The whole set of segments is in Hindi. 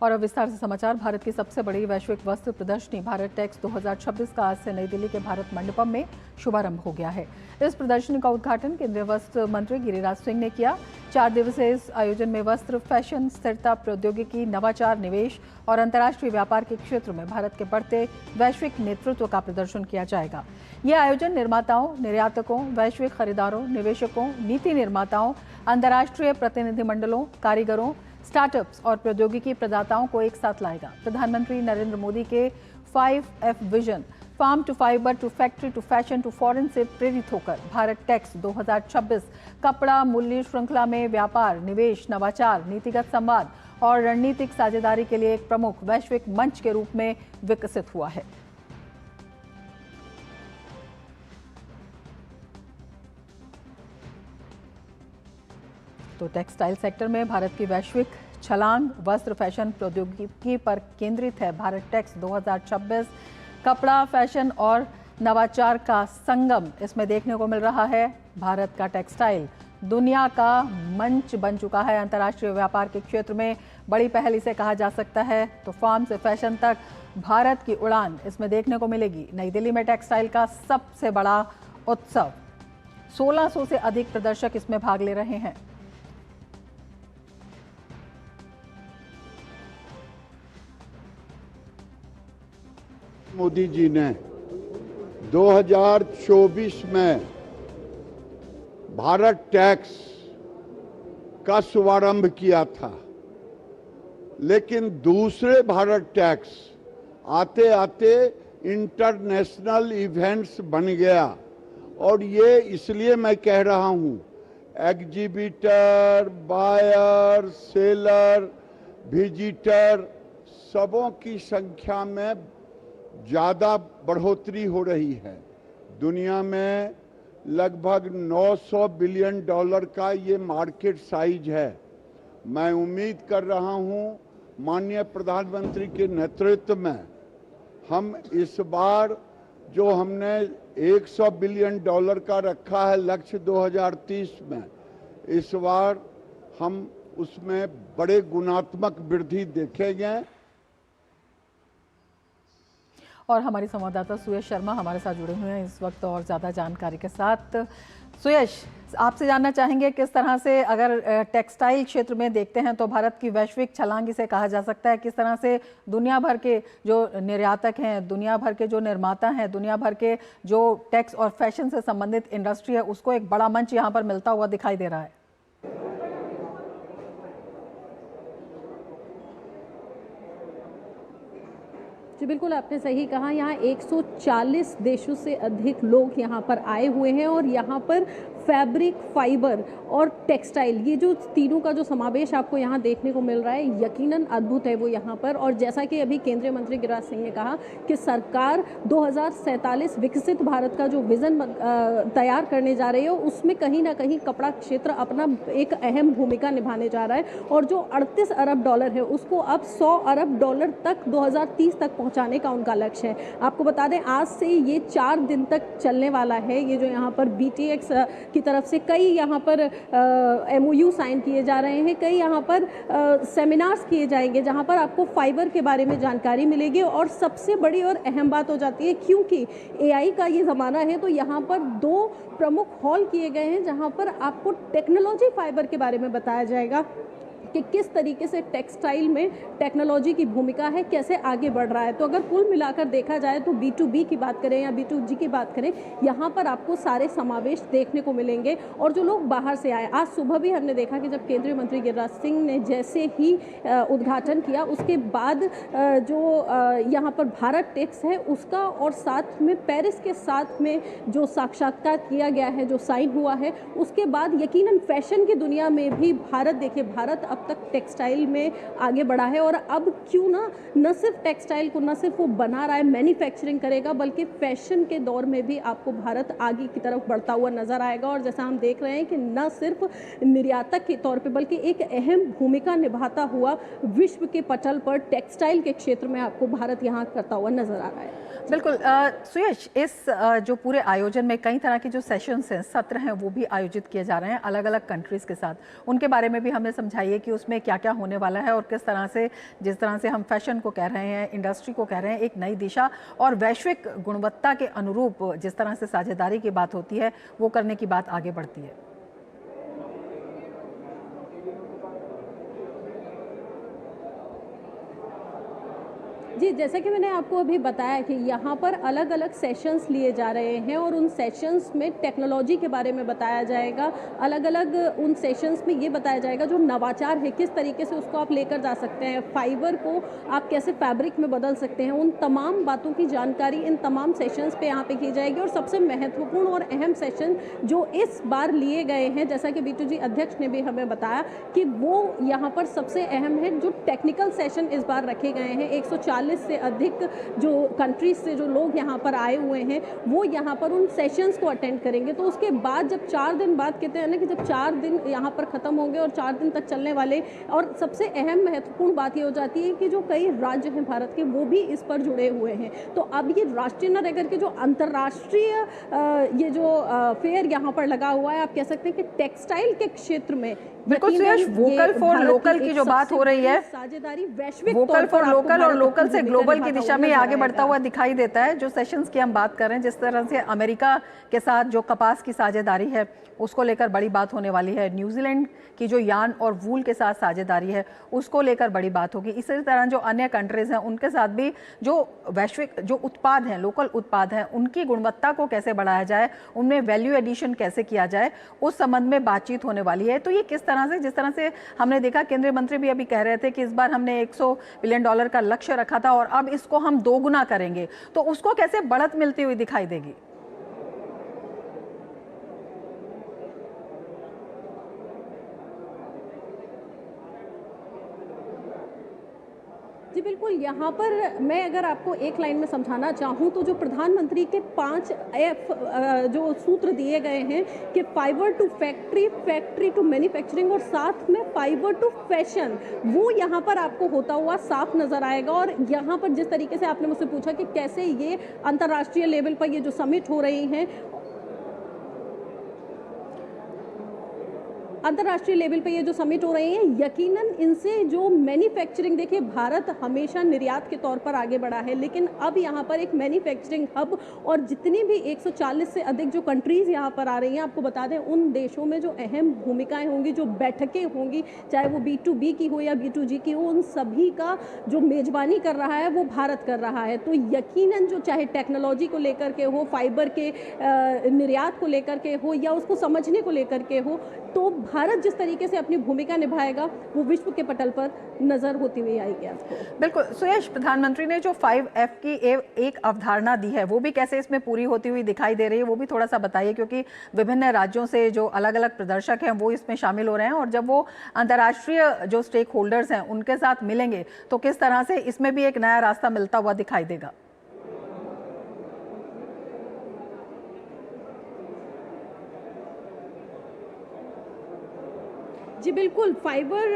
और अब विस्तार से समाचार। भारत की सबसे बड़ी वैश्विक वस्त्र प्रदर्शनी भारत टेक्स 2026 का आज से नई दिल्ली के भारत मंडपम में शुभारंभ हो गया है। इस प्रदर्शनी का उद्घाटन केंद्रीय वस्त्र मंत्री गिरिराज सिंह ने किया। 4 दिवसीय इस आयोजन में वस्त्र, फैशन, स्थिरता, प्रौद्योगिकी, नवाचार, निवेश और अंतर्राष्ट्रीय व्यापार के क्षेत्र में भारत के बढ़ते वैश्विक नेतृत्व का प्रदर्शन किया जाएगा। यह आयोजन निर्माताओं, निर्यातकों, वैश्विक खरीदारों, निवेशकों, नीति निर्माताओं, अंतर्राष्ट्रीय प्रतिनिधिमंडलों, कारीगरों, स्टार्टअप्स और प्रौद्योगिकी प्रदाताओं को एक साथ लाएगा। प्रधानमंत्री नरेंद्र मोदी के 5F vision, farm to fibre to factory to fashion to foreign से प्रेरित होकर भारत टेक्स 2026 कपड़ा मूल्य श्रृंखला में व्यापार, निवेश, नवाचार, नीतिगत संवाद और रणनीतिक साझेदारी के लिए एक प्रमुख वैश्विक मंच के रूप में विकसित हुआ है। तो टेक्सटाइल सेक्टर में भारत की वैश्विक छलांग वस्त्र, फैशन, प्रौद्योगिकी पर केंद्रित है। भारत टेक्स 2026 कपड़ा, फैशन और नवाचार का संगम इसमें देखने को मिल रहा है। भारत का टेक्सटाइल दुनिया का मंच बन चुका है। अंतर्राष्ट्रीय व्यापार के क्षेत्र में बड़ी पहल इसे कहा जा सकता है। तो फार्म से फैशन तक भारत की उड़ान इसमें देखने को मिलेगी। नई दिल्ली में टेक्सटाइल का सबसे बड़ा उत्सव, 1600 से अधिक प्रदर्शक इसमें भाग ले रहे हैं। मोदी जी ने 2024 में भारत टैक्स का शुभारंभ किया था, लेकिन दूसरे भारत टैक्स आते आते इंटरनेशनल इवेंट्स बन गया। और ये इसलिए मैं कह रहा हूँ, एग्जीबिटर, बायर, सेलर, विजिटर सबों की संख्या में ज़्यादा बढ़ोतरी हो रही है। दुनिया में लगभग 900 बिलियन डॉलर का ये मार्केट साइज है। मैं उम्मीद कर रहा हूँ माननीय प्रधानमंत्री के नेतृत्व में हम इस बार जो हमने 100 बिलियन डॉलर का रखा है लक्ष्य 2030 में, इस बार हम उसमें बड़े गुणात्मक वृद्धि देखेंगे। और हमारी संवाददाता सुयश शर्मा हमारे साथ जुड़े हुए हैं इस वक्त और ज़्यादा जानकारी के साथ। सुयश, आपसे जानना चाहेंगे किस तरह से अगर टेक्सटाइल क्षेत्र में देखते हैं तो भारत की वैश्विक छलांग इसे कहा जा सकता है। किस तरह से दुनिया भर के जो निर्यातक हैं, दुनिया भर के जो निर्माता हैं, दुनिया भर के जो टेक्स और फैशन से संबंधित इंडस्ट्री है, उसको एक बड़ा मंच यहाँ पर मिलता हुआ दिखाई दे रहा है। जी बिल्कुल, आपने सही कहा। यहाँ 140 देशों से अधिक लोग यहाँ पर आए हुए हैं और यहाँ पर फैब्रिक, फाइबर और टेक्सटाइल, ये जो तीनों का जो समावेश आपको यहाँ देखने को मिल रहा है, यकीनन अद्भुत है वो यहाँ पर। और जैसा कि अभी केंद्रीय मंत्री गिरिराज सिंह ने कहा कि सरकार 2047 विकसित भारत का जो विज़न तैयार करने जा रही है, उसमें कहीं ना कहीं कपड़ा क्षेत्र अपना एक अहम भूमिका निभाने जा रहा है। और जो 38 अरब डॉलर है उसको अब 100 अरब डॉलर तक 2030 तक पहुँचाने का उनका लक्ष्य है। आपको बता दें, आज से ये 4 दिन तक चलने वाला है। ये जो यहाँ पर BTX की तरफ से कई यहाँ पर MOU साइन किए जा रहे हैं, कई यहाँ पर सेमिनार्स किए जाएंगे जहाँ पर आपको फाइबर के बारे में जानकारी मिलेगी। और सबसे बड़ी और अहम बात हो जाती है, क्योंकि AI का ये ज़माना है, तो यहाँ पर 2 प्रमुख हॉल किए गए हैं जहाँ पर आपको टेक्नोलॉजी फाइबर के बारे में बताया जाएगा कि किस तरीके से टेक्सटाइल में टेक्नोलॉजी की भूमिका है, कैसे आगे बढ़ रहा है। तो अगर कुल मिलाकर देखा जाए तो B2B की बात करें या B2G की बात करें, यहाँ पर आपको सारे समावेश देखने को मिलेंगे। और जो लोग बाहर से आए, आज सुबह भी हमने देखा कि जब केंद्रीय मंत्री गिरिराज सिंह ने जैसे ही उद्घाटन किया, उसके बाद जो यहाँ पर भारत टेक्स है उसका और साथ में पेरिस के साथ में जो साक्षात्कार किया गया है, जो साइन हुआ है, उसके बाद यकीनन फैशन की दुनिया में भी भारत, देखिए भारत अब तक टेक्सटाइल में आगे बढ़ा है। और अब क्यों ना न सिर्फ टेक्सटाइल को न सिर्फ वो बना रहा है, मैन्युफैक्चरिंग करेगा, बल्कि फैशन के दौर में भी आपको भारत आगे की तरफ बढ़ता हुआ नजर आएगा। और जैसा हम देख रहे हैं कि न सिर्फ निर्यातक के तौर पे बल्कि एक अहम भूमिका निभाता हुआ विश्व के पटल पर टेक्सटाइल के क्षेत्र में आपको भारत यहाँ करता हुआ नजर आ रहा है। बिल्कुल सुयश, इस जो पूरे आयोजन में कई तरह के जो सेशंस हैं, सत्र हैं, वो भी आयोजित किए जा रहे हैं अलग अलग कंट्रीज़ के साथ। उनके बारे में भी हमें समझाइए कि उसमें क्या क्या होने वाला है और किस तरह से, जिस तरह से हम फैशन को कह रहे हैं, इंडस्ट्री को कह रहे हैं, एक नई दिशा और वैश्विक गुणवत्ता के अनुरूप जिस तरह से साझेदारी की बात होती है वो करने की बात आगे बढ़ती है। जी, जैसा कि मैंने आपको अभी बताया कि यहाँ पर अलग अलग सेशंस लिए जा रहे हैं और उन सेशंस में टेक्नोलॉजी के बारे में बताया जाएगा। अलग अलग उन सेशंस में ये बताया जाएगा जो नवाचार है किस तरीके से उसको आप लेकर जा सकते हैं, फाइबर को आप कैसे फैब्रिक में बदल सकते हैं, उन तमाम बातों की जानकारी इन तमाम सेशंस पे यहाँ पे की जाएगी। और सबसे महत्वपूर्ण और अहम सेशन जो इस बार लिए गए हैं, जैसा कि B2G अध्यक्ष ने भी हमें बताया कि वो यहाँ पर सबसे अहम है, जो टेक्निकल सेशन इस बार रखे गए हैं। 140 से अधिक जो कंट्रीज से जो लोग यहाँ पर आए हुए हैं वो यहाँ पर उन सेशंस को अटेंड करेंगे। तो उसके बाद जब 4 दिन बाद, कहते हैं ना कि जब 4 दिन यहाँ पर ख़त्म होंगे और 4 दिन तक चलने वाले, और सबसे अहम महत्वपूर्ण बात ये हो जाती है कि जो कई राज्य हैं भारत के वो भी इस पर जुड़े हुए हैं। तो अब ये राष्ट्रीय न रहकर के जो अंतर्राष्ट्रीय ये जो फेयर यहाँ पर लगा हुआ है, आप कह सकते हैं कि टेक्सटाइल के क्षेत्र में बिल्कुल सुयश, वोकल फॉर लोकल की जो बात हो रही है, साझेदारी वैश्विक वोकल फॉर लोकल और लोकल से ग्लोबल की दिशा में आगे बढ़ता हुआ दिखाई देता है। जो सेशंस की हम बात कर रहे हैं, जिस तरह से अमेरिका के साथ जो कपास की साझेदारी है उसको लेकर बड़ी बात होने वाली है, न्यूजीलैंड की जो यार्न और वूल के साथ साझेदारी है उसको लेकर बड़ी बात होगी। इसी तरह जो अन्य कंट्रीज हैं उनके साथ भी जो वैश्विक जो उत्पाद हैं, लोकल उत्पाद हैं, उनकी गुणवत्ता को कैसे बढ़ाया जाए, उनमें वैल्यू एडिशन कैसे किया जाए, उस संबंध में बातचीत होने वाली है। तो ये किस तरह से, जिस तरह से हमने देखा, केंद्रीय मंत्री भी अभी कह रहे थे कि इस बार हमने $100 बिलियन का लक्ष्य रखा था और अब इसको हम दोगुना करेंगे, तो उसको कैसे बढ़त मिलती हुई दिखाई देगी? जी बिल्कुल, यहाँ पर मैं अगर आपको एक लाइन में समझाना चाहूँ तो जो प्रधानमंत्री के 5 F जो सूत्र दिए गए हैं कि fibre to factory, factory to manufacturing और साथ में फाइबर टू फैशन, वो यहाँ पर आपको होता हुआ साफ नज़र आएगा। और यहाँ पर जिस तरीके से आपने मुझसे पूछा कि कैसे ये अंतर्राष्ट्रीय लेवल पर ये जो समिट हो रही हैं, अंतर्राष्ट्रीय लेवल पे ये जो समिट हो रहे हैं, यकीनन इनसे जो मैन्युफैक्चरिंग, देखिए भारत हमेशा निर्यात के तौर पर आगे बढ़ा है, लेकिन अब यहाँ पर एक मैन्युफैक्चरिंग हब और जितनी भी 140 से अधिक जो कंट्रीज़ यहाँ पर आ रही हैं, आपको बता दें उन देशों में जो अहम भूमिकाएं होंगी, जो बैठकें होंगी, चाहे वो B2B की हो या B2G की हो, उन सभी का जो मेज़बानी कर रहा है वो भारत कर रहा है। तो यकीनन जो चाहे टेक्नोलॉजी को लेकर के हो, फाइबर के निर्यात को लेकर के हो या उसको समझने को लेकर के हो, तो भारत जिस तरीके से अपनी भूमिका निभाएगा वो विश्व के पटल पर नजर होती हुई आएगी आपको। बिल्कुल सुयश, प्रधानमंत्री ने जो 5F की एक अवधारणा दी है वो भी कैसे इसमें पूरी होती हुई दिखाई दे रही है, वो भी थोड़ा सा बताइए, क्योंकि विभिन्न राज्यों से जो अलग अलग प्रदर्शक हैं वो इसमें शामिल हो रहे हैं और जब वो अंतर्राष्ट्रीय जो स्टेक होल्डर्स हैं उनके साथ मिलेंगे तो किस तरह से इसमें भी एक नया रास्ता मिलता हुआ दिखाई देगा। जी बिल्कुल, fibre,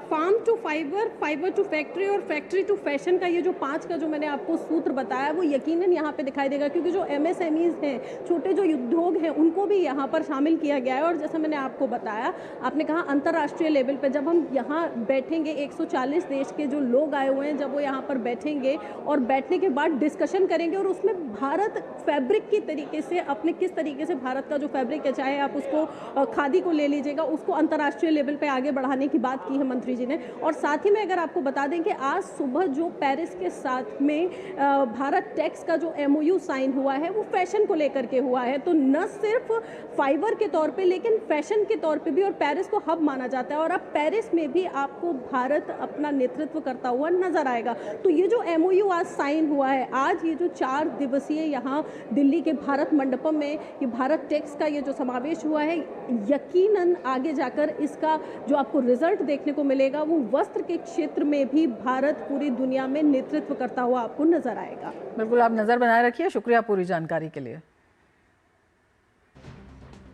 farm to fibre, fibre to factory और फैक्ट्री टू फैशन का ये जो 5 का जो मैंने आपको सूत्र बताया वो यकीनन यहाँ पे दिखाई देगा, क्योंकि जो MSMEs हैं, छोटे जो उद्योग हैं, उनको भी यहाँ पर शामिल किया गया है। और जैसा मैंने आपको बताया, आपने कहा अंतर्राष्ट्रीय लेवल पे जब हम यहाँ बैठेंगे, 140 देश के जो लोग आए हुए हैं, जब वो यहाँ पर बैठेंगे और बैठने के बाद डिस्कशन करेंगे और उसमें भारत फैब्रिक की तरीके से अपने किस तरीके से भारत का जो फैब्रिक है, चाहे आप उसको खादी को ले लीजिएगा, उसको अंतर्राष्ट्रीय लेवल पे आगे बढ़ाने की बात की है मंत्री जी ने। और साथ ही में अगर आपको बता दें कि आज सुबह जो पेरिस के साथ में भारत टेक्स का जो MOU साइन हुआ है वो फैशन को लेकर के हुआ है। तो न सिर्फ फाइबर के तौर पे लेकिन फैशन के तौर पे भी, और पेरिस को हब माना जाता है और अब पेरिस में भी आपको भारत अपना नेतृत्व करता हुआ नजर आएगा। तो ये जो MOU आज साइन हुआ है, आज ये जो 4 दिवसीय यहाँ दिल्ली के भारत मंडपम में ये भारत टेक्स का ये जो समावेश हुआ है, यकीनन आगे जाकर इसका जो आपको रिजल्ट देखने को मिलेगा वो वस्त्र के क्षेत्र में भी भारत पूरी दुनिया में नेतृत्व करता हुआ आपको नजर आएगा। बिल्कुल, आप नजर बनाए रखिए। शुक्रिया पूरी जानकारी के लिए।